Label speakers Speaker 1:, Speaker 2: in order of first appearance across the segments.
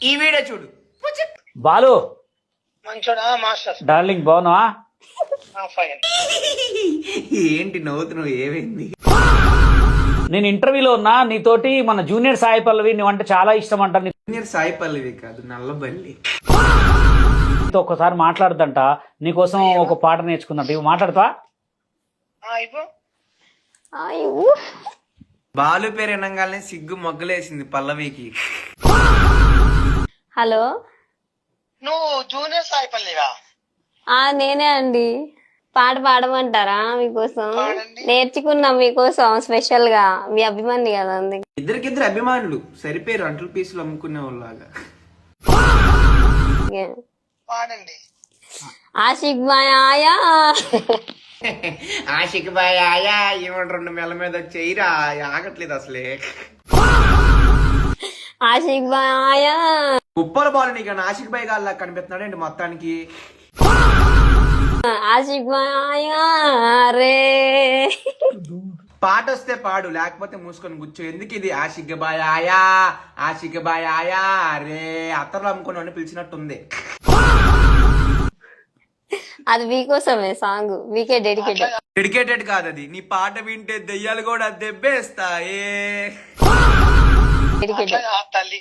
Speaker 1: ఈ వీడియో చూడు.
Speaker 2: Balu
Speaker 3: మంచోడా master?
Speaker 2: Darling బాగున్నావా?
Speaker 3: ఫైన్.
Speaker 1: ఏంటి నవ్వుతున్నావు, ఏమైంది?
Speaker 2: నేను ఇంటర్వ్యూలో ఉన్నా, నీతోటి మన జూనియర్ సాయి పల్లవి నువ్వంటే చాలా ఇష్టం అంట.
Speaker 1: జూనియర్ సాయి పల్లవి కాదు, నల్లబల్లి.
Speaker 2: నీతో ఒక్కసారి మాట్లాడదంట, నీకోసం ఒక పాట నేర్చుకుందంట. ఇవి మాట్లాడతావా?
Speaker 1: బాలు పేరు వినగానే సిగ్గు మొగ్గలేసింది పల్లవికి.
Speaker 4: హలో,
Speaker 3: నువ్వు జూనియర్ సాయి పల్లివా?
Speaker 4: నేనే అండి. పాట పాడమంటారా? మీకోసం నేర్చుకున్నాం, మీకోసం స్పెషల్ గా. మీ అభిమాని కదా, అందుకే.
Speaker 1: ఇద్దరికిద్దరు అభిమానులు సరిపోయారు, అంటుల పీసులు అమ్ముకునే వాళ్ళలాగా.
Speaker 3: పాడండి.
Speaker 4: ఆషిక్ బాయ్ ఆయా.
Speaker 1: ఆషిక్ బాయ్ ఆయా ఏమంటారు, 2 మెల్ల మీద చేయరా, ఆగట్లేదు అసలే.
Speaker 4: ఆషిక్ బాయ్ ఆయా.
Speaker 1: ఉప్పల బాలు నీకు ఆషిక్ బాయ్ గాల్లా కనిపిస్తున్నాడు ఏంటి మొత్తానికి?
Speaker 4: ఆషిక్ బాయ్ ఆయా రే.
Speaker 1: పాట వస్తే పాడు, లేకపోతే మూసుకొని కూర్చో. ఎందుకు ఇది ఆషిక్ బాయ్ ఆయా, ఆషిక్ బాయ్ ఆయా రే, అత్తర్లు అమ్ముకుని పిలిచినట్టుంది.
Speaker 4: అది మీకోసమే సాంగ్, మీకే డెడికేటెడ్.
Speaker 1: డెడికేటెడ్ కాదు అది, నీ పాట వింటే దెయ్యాలు కూడా దెబ్బేస్తాయే.
Speaker 3: తల్లి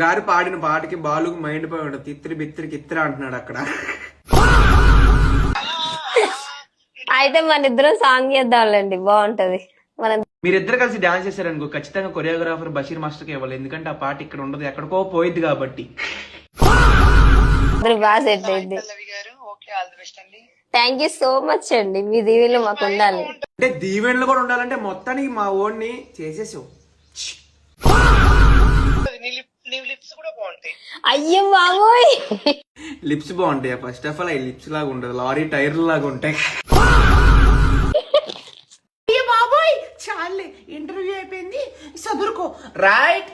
Speaker 1: గారు పాడిన పాటకి బాలుకు మైండ్ పోయి ఉండదు. తిత్తిరి బిత్తిరి కిత్తిరి అంటున్నాడు అక్కడ.
Speaker 4: అయితే మన ఇద్దరం సాంగ్ చేద్దాంలేండి, బాగుంటది. మనం
Speaker 1: మీరిద్దరు కలిసి డాన్స్ చేశారనుకో, ఖచ్చితంగా కొరియోగ్రాఫర్ బషీర్ మాస్టర్కి ఇవ్వాలి. ఎందుకంటే ఆ పాట ఇక్కడ ఉండదు, ఎక్కడికో పోయిద్ది కాబట్టి.
Speaker 4: బాగా సెట్ అయింది. థ్యాంక్ యూ సో మచ్ అండి, మీ దీవెనలు మాకు ఉండాలి.
Speaker 1: అంటే దీవెనలు కూడా ఉండాలంటే మొత్తానికి మా ఓన్ని చేసేసావు.
Speaker 4: అయ్యో బాబోయ్,
Speaker 1: లిప్స్ బాగుంటాయి. ఫస్ట్ ఆఫ్ ఆల్ అవి లిప్స్ లాగా ఉండదు, లారీ టైర్ లాగా ఉంటాయి. బాబోయ్ చాలే, ఇంటర్వ్యూ అయిపోయింది, చదువుకో. రైట్.